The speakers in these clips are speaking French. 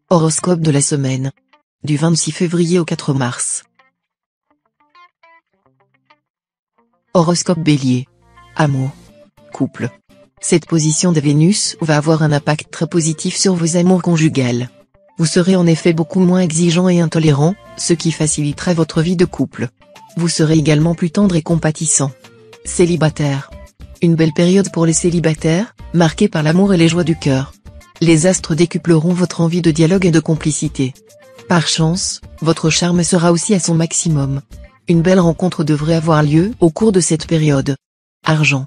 Horoscope de la semaine. Du 26 février au 4 mars. Horoscope Bélier. Amour. Couple. Cette position de Vénus va avoir un impact très positif sur vos amours conjugales. Vous serez en effet beaucoup moins exigeant et intolérant, ce qui facilitera votre vie de couple. Vous serez également plus tendre et compatissant. Célibataire. Une belle période pour les célibataires, marquée par l'amour et les joies du cœur. Les astres décupleront votre envie de dialogue et de complicité. Par chance, votre charme sera aussi à son maximum. Une belle rencontre devrait avoir lieu au cours de cette période. Argent.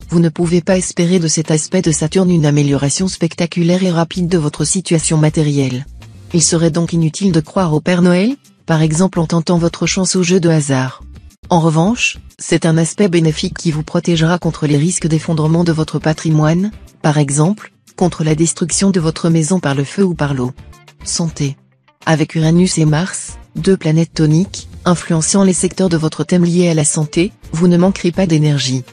Vous ne pouvez pas espérer de cet aspect de Saturne une amélioration spectaculaire et rapide de votre situation matérielle. Il serait donc inutile de croire au Père Noël, par exemple en tentant votre chance au jeu de hasard. En revanche, c'est un aspect bénéfique qui vous protégera contre les risques d'effondrement de votre patrimoine, par exemple, contre la destruction de votre maison par le feu ou par l'eau. Santé. Avec Uranus et Mars, deux planètes toniques, influençant les secteurs de votre thème liés à la santé, vous ne manquerez pas d'énergie.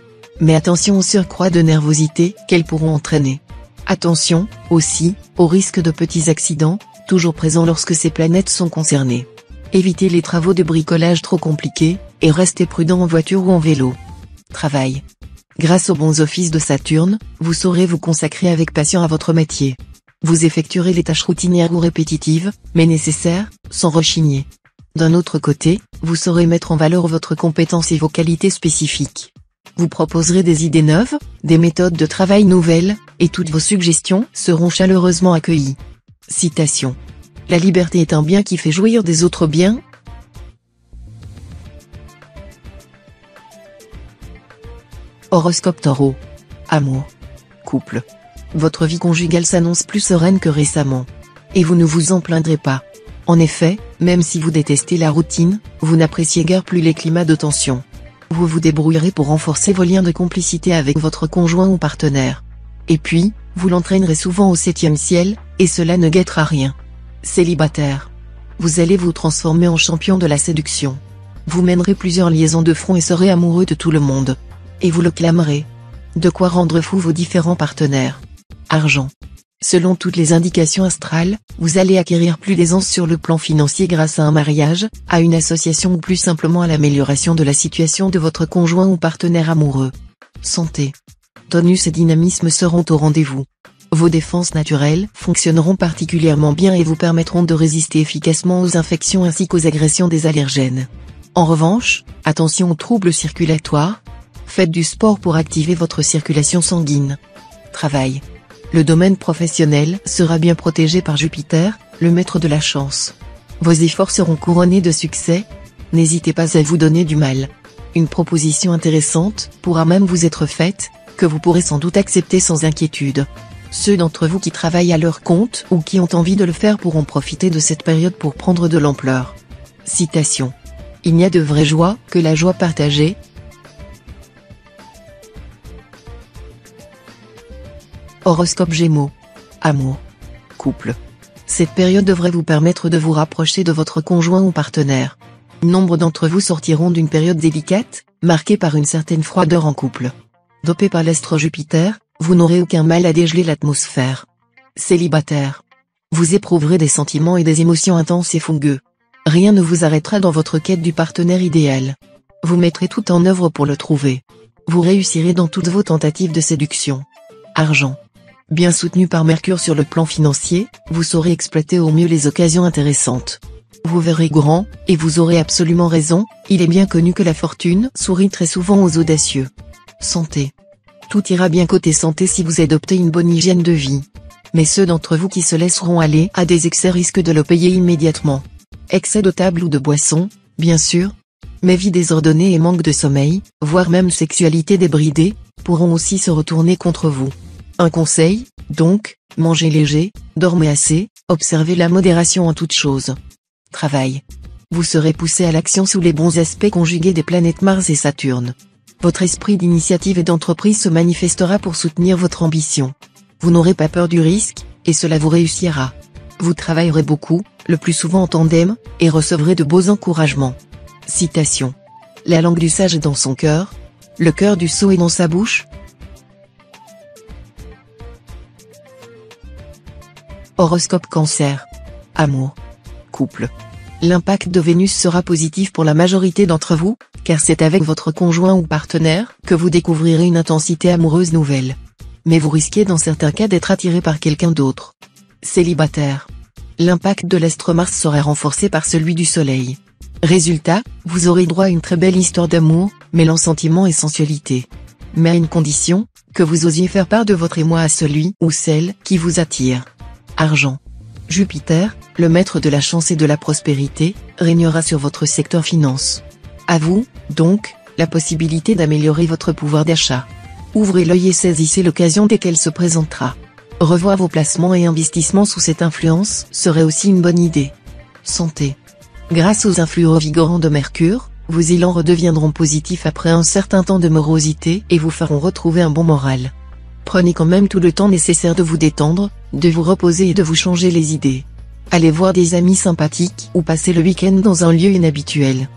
Mais attention au surcroît de nervosité qu'elles pourront entraîner. Attention, aussi, au risque de petits accidents, toujours présents lorsque ces planètes sont concernées. Évitez les travaux de bricolage trop compliqués, et restez prudent en voiture ou en vélo. Travail. Grâce aux bons offices de Saturne, vous saurez vous consacrer avec passion à votre métier. Vous effectuerez les tâches routinières ou répétitives, mais nécessaires, sans rechigner. D'un autre côté, vous saurez mettre en valeur votre compétence et vos qualités spécifiques. Vous proposerez des idées neuves, des méthodes de travail nouvelles, et toutes vos suggestions seront chaleureusement accueillies. Citation. La liberté est un bien qui fait jouir des autres biens. Horoscope Taureau. Amour. Couple. Votre vie conjugale s'annonce plus sereine que récemment. Et vous ne vous en plaindrez pas. En effet, même si vous détestez la routine, vous n'appréciez guère plus les climats de tension. Vous vous débrouillerez pour renforcer vos liens de complicité avec votre conjoint ou partenaire. Et puis, vous l'entraînerez souvent au 7e ciel, et cela ne gâtera rien. Célibataire. Vous allez vous transformer en champion de la séduction. Vous mènerez plusieurs liaisons de front et serez amoureux de tout le monde. Et vous le clamerez. De quoi rendre fou vos différents partenaires. Argent. Selon toutes les indications astrales, vous allez acquérir plus d'aisance sur le plan financier grâce à un mariage, à une association ou plus simplement à l'amélioration de la situation de votre conjoint ou partenaire amoureux. Santé. Tonus et dynamisme seront au rendez-vous. Vos défenses naturelles fonctionneront particulièrement bien et vous permettront de résister efficacement aux infections ainsi qu'aux agressions des allergènes. En revanche, attention aux troubles circulatoires. Faites du sport pour activer votre circulation sanguine. Travail. Le domaine professionnel sera bien protégé par Jupiter, le maître de la chance. Vos efforts seront couronnés de succès. N'hésitez pas à vous donner du mal. Une proposition intéressante pourra même vous être faite, que vous pourrez sans doute accepter sans inquiétude. Ceux d'entre vous qui travaillent à leur compte ou qui ont envie de le faire pourront profiter de cette période pour prendre de l'ampleur. Citation. Il n'y a de vraie joie que la joie partagée. Horoscope Gémeaux. Amour. Couple. Cette période devrait vous permettre de vous rapprocher de votre conjoint ou partenaire. Nombre d'entre vous sortiront d'une période délicate, marquée par une certaine froideur en couple. Dopé par l'astre Jupiter, vous n'aurez aucun mal à dégeler l'atmosphère. Célibataire. Vous éprouverez des sentiments et des émotions intenses et fougueux. Rien ne vous arrêtera dans votre quête du partenaire idéal. Vous mettrez tout en œuvre pour le trouver. Vous réussirez dans toutes vos tentatives de séduction. Argent. Bien soutenu par Mercure sur le plan financier, vous saurez exploiter au mieux les occasions intéressantes. Vous verrez grand, et vous aurez absolument raison, il est bien connu que la fortune sourit très souvent aux audacieux. Santé. Tout ira bien côté santé si vous adoptez une bonne hygiène de vie. Mais ceux d'entre vous qui se laisseront aller à des excès risquent de le payer immédiatement. Excès de table ou de boisson, bien sûr. Mais vie désordonnée et manque de sommeil, voire même sexualité débridée, pourront aussi se retourner contre vous. Un conseil, donc, mangez léger, dormez assez, observez la modération en toutes choses. Travail. Vous serez poussé à l'action sous les bons aspects conjugués des planètes Mars et Saturne. Votre esprit d'initiative et d'entreprise se manifestera pour soutenir votre ambition. Vous n'aurez pas peur du risque, et cela vous réussira. Vous travaillerez beaucoup, le plus souvent en tandem, et recevrez de beaux encouragements. Citation. La langue du sage est dans son cœur, le cœur du sot est dans sa bouche. Horoscope Cancer. Amour. Couple. L'impact de Vénus sera positif pour la majorité d'entre vous, car c'est avec votre conjoint ou partenaire que vous découvrirez une intensité amoureuse nouvelle. Mais vous risquez dans certains cas d'être attiré par quelqu'un d'autre. Célibataire. L'impact de l'astre Mars sera renforcé par celui du Soleil. Résultat, vous aurez droit à une très belle histoire d'amour, mêlant sentiment et sensualité. Mais à une condition, que vous osiez faire part de votre émoi à celui ou celle qui vous attire. Argent. Jupiter, le maître de la chance et de la prospérité, régnera sur votre secteur finance. À vous, donc, la possibilité d'améliorer votre pouvoir d'achat. Ouvrez l'œil et saisissez l'occasion dès qu'elle se présentera. Revoir vos placements et investissements sous cette influence serait aussi une bonne idée. Santé. Grâce aux influx revigorants de Mercure, vos élans redeviendront positifs après un certain temps de morosité et vous feront retrouver un bon moral. Prenez quand même tout le temps nécessaire de vous détendre, de vous reposer et de vous changer les idées. Allez voir des amis sympathiques ou passez le week-end dans un lieu inhabituel.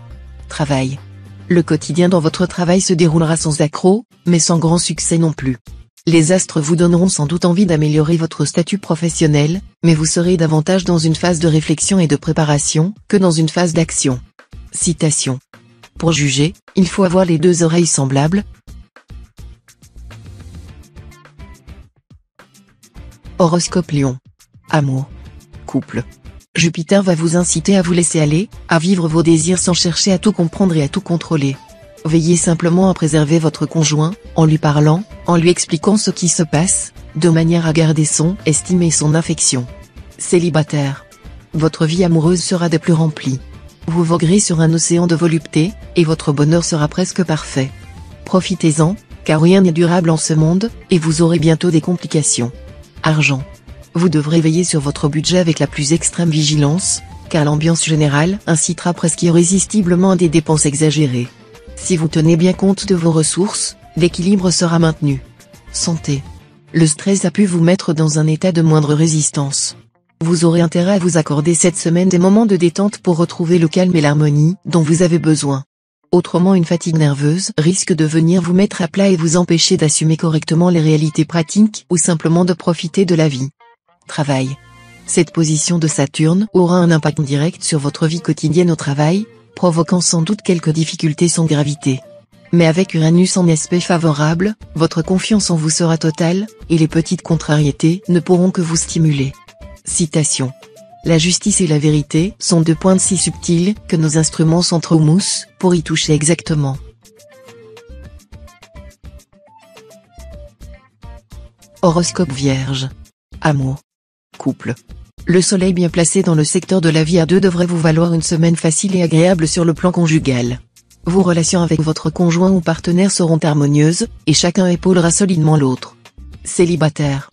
Travail. Le quotidien dans votre travail se déroulera sans accroc, mais sans grand succès non plus. Les astres vous donneront sans doute envie d'améliorer votre statut professionnel, mais vous serez davantage dans une phase de réflexion et de préparation que dans une phase d'action. Citation. Pour juger, il faut avoir les deux oreilles semblables. Horoscope Lion. Amour. Couple. Jupiter va vous inciter à vous laisser aller, à vivre vos désirs sans chercher à tout comprendre et à tout contrôler. Veillez simplement à préserver votre conjoint, en lui parlant, en lui expliquant ce qui se passe, de manière à garder son estime et son affection. Célibataire. Votre vie amoureuse sera des plus remplie. Vous voguerez sur un océan de volupté, et votre bonheur sera presque parfait. Profitez-en, car rien n'est durable en ce monde, et vous aurez bientôt des complications. Argent. Vous devrez veiller sur votre budget avec la plus extrême vigilance, car l'ambiance générale incitera presque irrésistiblement à des dépenses exagérées. Si vous tenez bien compte de vos ressources, l'équilibre sera maintenu. Santé. Le stress a pu vous mettre dans un état de moindre résistance. Vous aurez intérêt à vous accorder cette semaine des moments de détente pour retrouver le calme et l'harmonie dont vous avez besoin. Autrement, une fatigue nerveuse risque de venir vous mettre à plat et vous empêcher d'assumer correctement les réalités pratiques ou simplement de profiter de la vie. Travail. Cette position de Saturne aura un impact direct sur votre vie quotidienne au travail, provoquant sans doute quelques difficultés sans gravité. Mais avec Uranus en aspect favorable, votre confiance en vous sera totale, et les petites contrariétés ne pourront que vous stimuler. Citation. La justice et la vérité sont deux pointes si subtiles que nos instruments s'entremoussent pour y toucher exactement. Horoscope Vierge. Amour. Couple. Le soleil bien placé dans le secteur de la vie à deux devrait vous valoir une semaine facile et agréable sur le plan conjugal. Vos relations avec votre conjoint ou partenaire seront harmonieuses, et chacun épaulera solidement l'autre. Célibataire.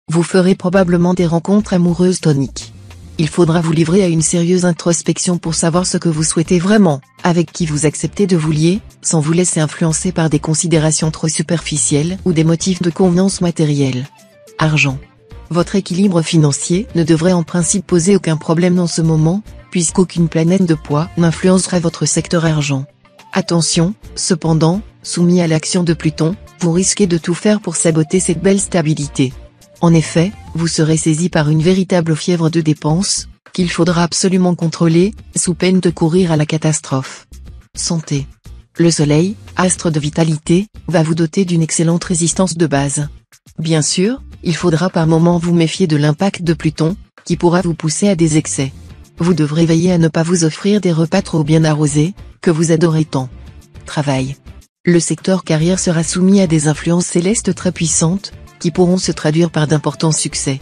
Vous ferez probablement des rencontres amoureuses toniques. Il faudra vous livrer à une sérieuse introspection pour savoir ce que vous souhaitez vraiment, avec qui vous acceptez de vous lier, sans vous laisser influencer par des considérations trop superficielles ou des motifs de convenance matérielle. Argent. Votre équilibre financier ne devrait en principe poser aucun problème dans ce moment, puisqu'aucune planète de poids n'influencera votre secteur argent. Attention, cependant, soumis à l'action de Pluton, vous risquez de tout faire pour saboter cette belle stabilité. En effet, vous serez saisi par une véritable fièvre de dépenses, qu'il faudra absolument contrôler, sous peine de courir à la catastrophe. Santé. Le soleil, astre de vitalité, va vous doter d'une excellente résistance de base. Bien sûr, il faudra par moments vous méfier de l'impact de Pluton, qui pourra vous pousser à des excès. Vous devrez veiller à ne pas vous offrir des repas trop bien arrosés, que vous adorez tant. Travail. Le secteur carrière sera soumis à des influences célestes très puissantes, qui pourront se traduire par d'importants succès.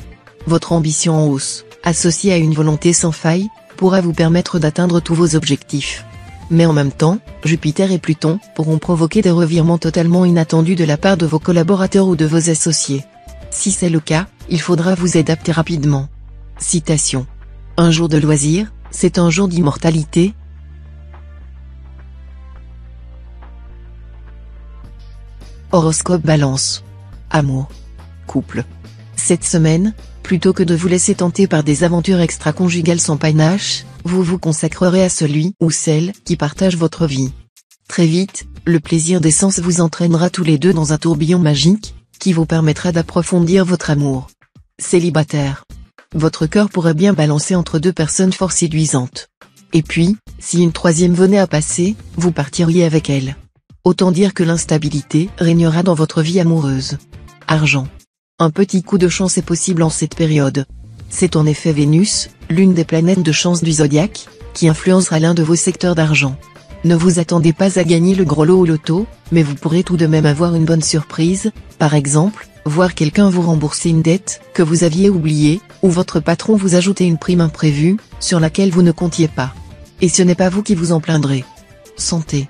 Votre ambition en hausse, associée à une volonté sans faille, pourra vous permettre d'atteindre tous vos objectifs. Mais en même temps, Jupiter et Pluton pourront provoquer des revirements totalement inattendus de la part de vos collaborateurs ou de vos associés. Si c'est le cas, il faudra vous adapter rapidement. Citation. Un jour de loisir, c'est un jour d'immortalité. Horoscope Balance. Amour. Couple. Cette semaine, plutôt que de vous laisser tenter par des aventures extra-conjugales sans panache, vous vous consacrerez à celui ou celle qui partage votre vie. Très vite, le plaisir des sens vous entraînera tous les deux dans un tourbillon magique, qui vous permettra d'approfondir votre amour. Célibataire. votre cœur pourrait bien balancer entre deux personnes fort séduisantes. Et puis, si une troisième venait à passer, vous partiriez avec elle. Autant dire que l'instabilité régnera dans votre vie amoureuse. Argent. Un petit coup de chance est possible en cette période. C'est en effet Vénus, l'une des planètes de chance du zodiaque, qui influencera l'un de vos secteurs d'argent. Ne vous attendez pas à gagner le gros lot au loto, mais vous pourrez tout de même avoir une bonne surprise, par exemple, voir quelqu'un vous rembourser une dette que vous aviez oubliée, ou votre patron vous ajouter une prime imprévue, sur laquelle vous ne comptiez pas. Et ce n'est pas vous qui vous en plaindrez. Santé.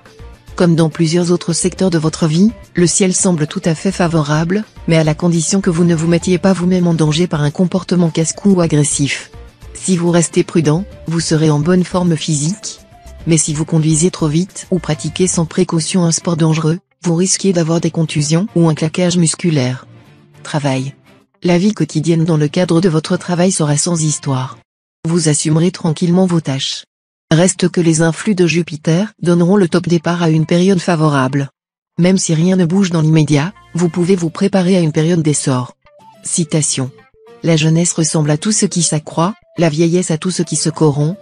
Comme dans plusieurs autres secteurs de votre vie, le ciel semble tout à fait favorable, mais à la condition que vous ne vous mettiez pas vous-même en danger par un comportement casse-cou ou agressif. Si vous restez prudent, vous serez en bonne forme physique. Mais si vous conduisez trop vite ou pratiquez sans précaution un sport dangereux, vous risquez d'avoir des contusions ou un claquage musculaire. Travail. La vie quotidienne dans le cadre de votre travail sera sans histoire. Vous assumerez tranquillement vos tâches. Reste que les influx de Jupiter donneront le top départ à une période favorable. Même si rien ne bouge dans l'immédiat, vous pouvez vous préparer à une période d'essor. Citation. La jeunesse ressemble à tout ce qui s'accroît, la vieillesse à tout ce qui se corrompt.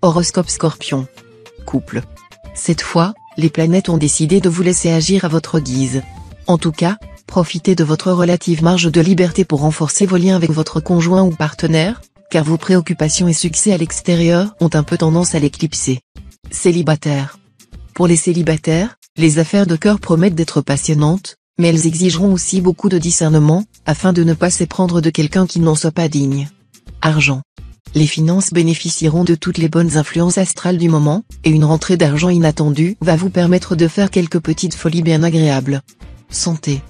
Horoscope Scorpion. Couple. Cette fois, les planètes ont décidé de vous laisser agir à votre guise. En tout cas, profitez de votre relative marge de liberté pour renforcer vos liens avec votre conjoint ou partenaire, car vos préoccupations et succès à l'extérieur ont un peu tendance à l'éclipser. Célibataire. Pour les célibataires, les affaires de cœur promettent d'être passionnantes, mais elles exigeront aussi beaucoup de discernement, afin de ne pas s'éprendre de quelqu'un qui n'en soit pas digne. Argent. Les finances bénéficieront de toutes les bonnes influences astrales du moment, et une rentrée d'argent inattendue va vous permettre de faire quelques petites folies bien agréables. Santé.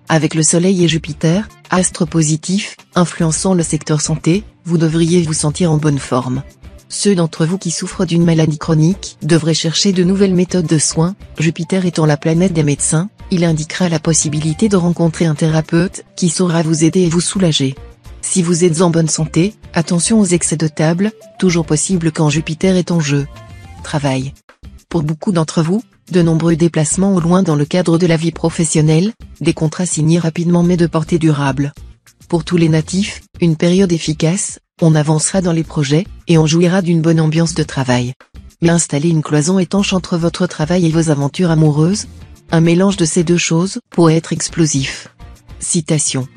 Avec le Soleil et Jupiter, astres positifs, influençant le secteur santé, vous devriez vous sentir en bonne forme. Ceux d'entre vous qui souffrent d'une maladie chronique devraient chercher de nouvelles méthodes de soins. Jupiter étant la planète des médecins, il indiquera la possibilité de rencontrer un thérapeute qui saura vous aider et vous soulager. Si vous êtes en bonne santé, attention aux excès de table, toujours possible quand Jupiter est en jeu. Travail. Pour beaucoup d'entre vous, de nombreux déplacements au loin dans le cadre de la vie professionnelle, des contrats signés rapidement mais de portée durable. Pour tous les natifs, une période efficace, on avancera dans les projets, et on jouira d'une bonne ambiance de travail. Mais installer une cloison étanche entre votre travail et vos aventures amoureuses, un mélange de ces deux choses pourrait être explosif. Citation.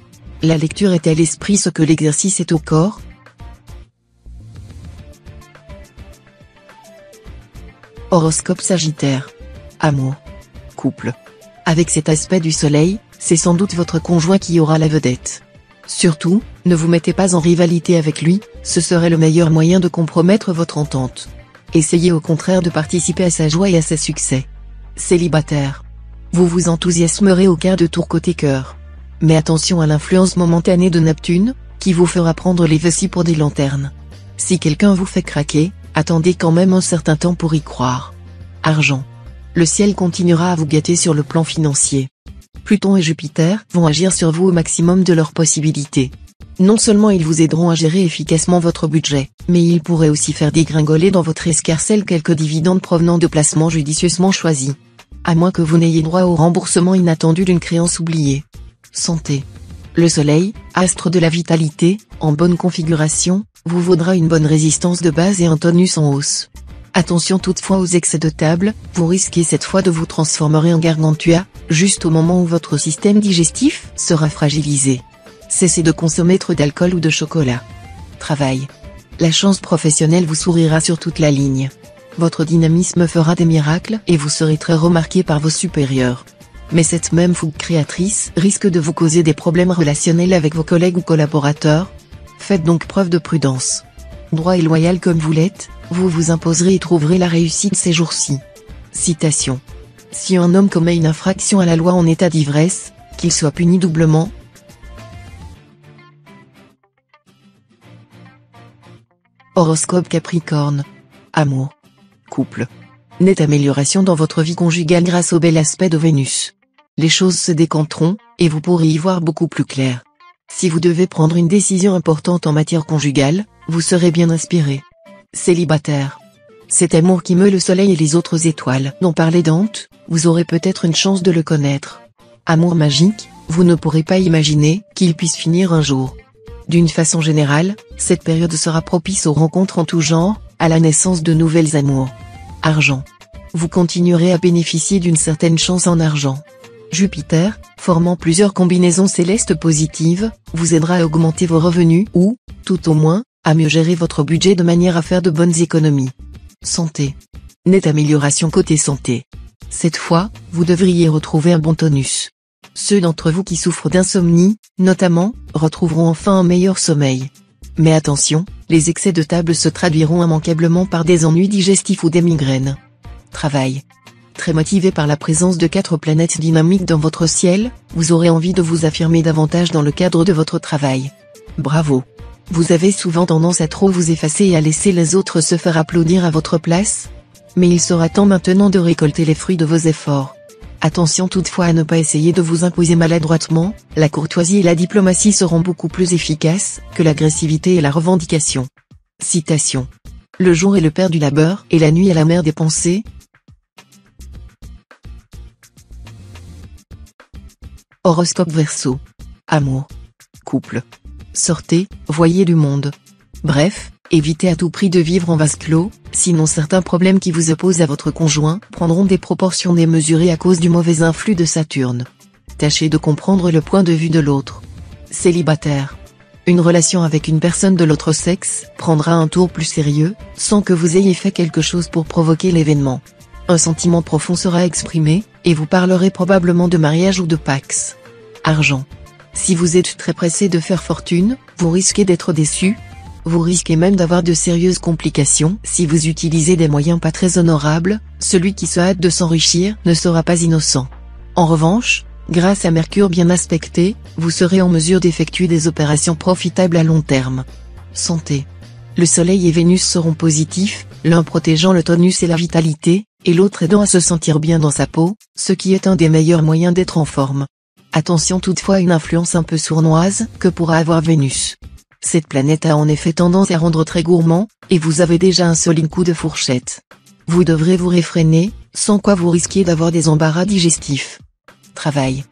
La lecture est à l'esprit ce que l'exercice est au corps. Horoscope Sagittaire. Amour. Couple. Avec cet aspect du soleil, c'est sans doute votre conjoint qui aura la vedette. Surtout, ne vous mettez pas en rivalité avec lui, ce serait le meilleur moyen de compromettre votre entente. Essayez au contraire de participer à sa joie et à ses succès. Célibataire. Vous vous enthousiasmerez au quart de tour côté cœur. Mais attention à l'influence momentanée de Neptune, qui vous fera prendre les vessies pour des lanternes. Si quelqu'un vous fait craquer, attendez quand même un certain temps pour y croire. Argent. Le ciel continuera à vous gâter sur le plan financier. Pluton et Jupiter vont agir sur vous au maximum de leurs possibilités. Non seulement ils vous aideront à gérer efficacement votre budget, mais ils pourraient aussi faire dégringoler dans votre escarcelle quelques dividendes provenant de placements judicieusement choisis. À moins que vous n'ayez droit au remboursement inattendu d'une créance oubliée. Santé. Le Soleil, astre de la vitalité, en bonne configuration, vous vaudra une bonne résistance de base et un tonus en hausse. Attention toutefois aux excès de table, vous risquez cette fois de vous transformer en gargantua, juste au moment où votre système digestif sera fragilisé. Cessez de consommer trop d'alcool ou de chocolat. Travail. La chance professionnelle vous sourira sur toute la ligne. Votre dynamisme fera des miracles et vous serez très remarqué par vos supérieurs. Mais cette même fougue créatrice risque de vous causer des problèmes relationnels avec vos collègues ou collaborateurs. Faites donc preuve de prudence. Droit et loyal comme vous l'êtes, vous vous imposerez et trouverez la réussite ces jours-ci. Citation. Si un homme commet une infraction à la loi en état d'ivresse, qu'il soit puni doublement. Horoscope Capricorne. Amour. Couple. Nette amélioration dans votre vie conjugale grâce au bel aspect de Vénus. Les choses se décanteront, et vous pourrez y voir beaucoup plus clair. Si vous devez prendre une décision importante en matière conjugale, vous serez bien inspiré. Célibataire. Cet amour qui meut le soleil et les autres étoiles dont parlait Dante, vous aurez peut-être une chance de le connaître. Amour magique, Vous ne pourrez pas imaginer qu'il puisse finir un jour. D'une façon générale, cette période sera propice aux rencontres en tout genre, à la naissance de nouvelles amours. Argent. Vous continuerez à bénéficier d'une certaine chance en argent. Jupiter, formant plusieurs combinaisons célestes positives, vous aidera à augmenter vos revenus ou, tout au moins, à mieux gérer votre budget de manière à faire de bonnes économies. Santé. Nette amélioration côté santé. Cette fois, vous devriez retrouver un bon tonus. Ceux d'entre vous qui souffrent d'insomnie, notamment, retrouveront enfin un meilleur sommeil. Mais attention, les excès de table se traduiront immanquablement par des ennuis digestifs ou des migraines. Travail. Très motivé par la présence de 4 planètes dynamiques dans votre ciel, vous aurez envie de vous affirmer davantage dans le cadre de votre travail. Bravo. Vous avez souvent tendance à trop vous effacer et à laisser les autres se faire applaudir à votre place. Mais il sera temps maintenant de récolter les fruits de vos efforts. Attention toutefois à ne pas essayer de vous imposer maladroitement, la courtoisie et la diplomatie seront beaucoup plus efficaces que l'agressivité et la revendication. Citation. Le jour est le père du labeur et la nuit est la mère des pensées. Horoscope Verseau. Amour. Couple. Sortez, voyez du monde. Bref, évitez à tout prix de vivre en vase clos, sinon certains problèmes qui vous opposent à votre conjoint prendront des proportions démesurées à cause du mauvais influx de Saturne. Tâchez de comprendre le point de vue de l'autre. Célibataire. Une relation avec une personne de l'autre sexe prendra un tour plus sérieux, sans que vous ayez fait quelque chose pour provoquer l'événement. Un sentiment profond sera exprimé, et vous parlerez probablement de mariage ou de pax. Argent. Si vous êtes très pressé de faire fortune, vous risquez d'être déçu. Vous risquez même d'avoir de sérieuses complications si vous utilisez des moyens pas très honorables. Celui qui se hâte de s'enrichir ne sera pas innocent. En revanche, grâce à Mercure bien aspecté, vous serez en mesure d'effectuer des opérations profitables à long terme. Santé. Le Soleil et Vénus seront positifs, l'un protégeant le tonus et la vitalité, et l'autre aidant à se sentir bien dans sa peau, ce qui est un des meilleurs moyens d'être en forme. Attention toutefois à une influence un peu sournoise que pourra avoir Vénus. Cette planète a en effet tendance à rendre très gourmand, et vous avez déjà un solide coup de fourchette. Vous devrez vous réfréner, sans quoi vous risquez d'avoir des embarras digestifs. Travail.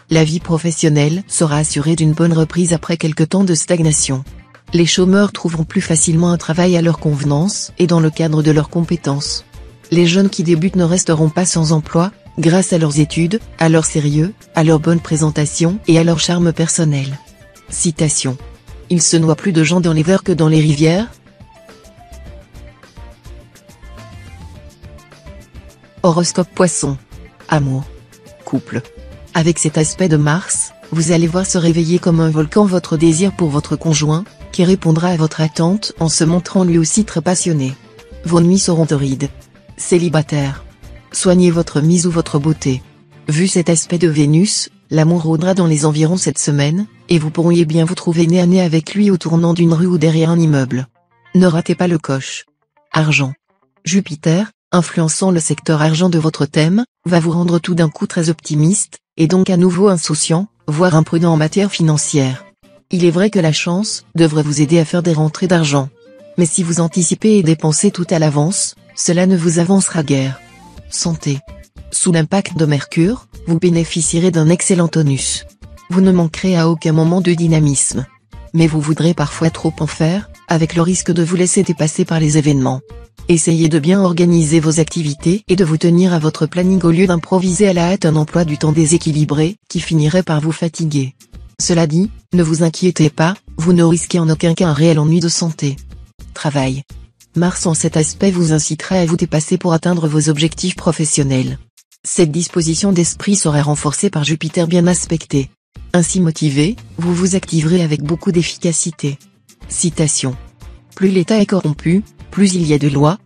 La vie professionnelle sera assurée d'une bonne reprise après quelque temps de stagnation. Les chômeurs trouveront plus facilement un travail à leur convenance et dans le cadre de leurs compétences. Les jeunes qui débutent ne resteront pas sans emploi, grâce à leurs études, à leur sérieux, à leur bonne présentation et à leur charme personnel. Citation. Il se noie plus de gens dans les vers que dans les rivières. Horoscope Poisson. Amour. Couple. Avec cet aspect de Mars, vous allez voir se réveiller comme un volcan votre désir pour votre conjoint, qui répondra à votre attente en se montrant lui aussi très passionné. Vos nuits seront torrides. Célibataire. Soignez votre mise ou votre beauté. Vu cet aspect de Vénus, l'amour rôdera dans les environs cette semaine, et vous pourriez bien vous trouver nez à nez avec lui au tournant d'une rue ou derrière un immeuble. Ne ratez pas le coche. Argent. Jupiter, influençant le secteur argent de votre thème, va vous rendre tout d'un coup très optimiste, et donc à nouveau insouciant, voire imprudent en matière financière. Il est vrai que la chance devrait vous aider à faire des rentrées d'argent. Mais si vous anticipez et dépensez tout à l'avance, cela ne vous avancera guère. Santé. Sous l'impact de Mercure, vous bénéficierez d'un excellent tonus. Vous ne manquerez à aucun moment de dynamisme. Mais vous voudrez parfois trop en faire, avec le risque de vous laisser dépasser par les événements. Essayez de bien organiser vos activités et de vous tenir à votre planning au lieu d'improviser à la hâte un emploi du temps déséquilibré, qui finirait par vous fatiguer. Cela dit, ne vous inquiétez pas, vous ne risquez en aucun cas un réel ennui de santé. Travail. Mars en cet aspect vous incitera à vous dépasser pour atteindre vos objectifs professionnels. Cette disposition d'esprit sera renforcée par Jupiter bien aspecté. Ainsi motivé, vous vous activerez avec beaucoup d'efficacité. Citation. Plus l'État est corrompu, plus il y a de lois,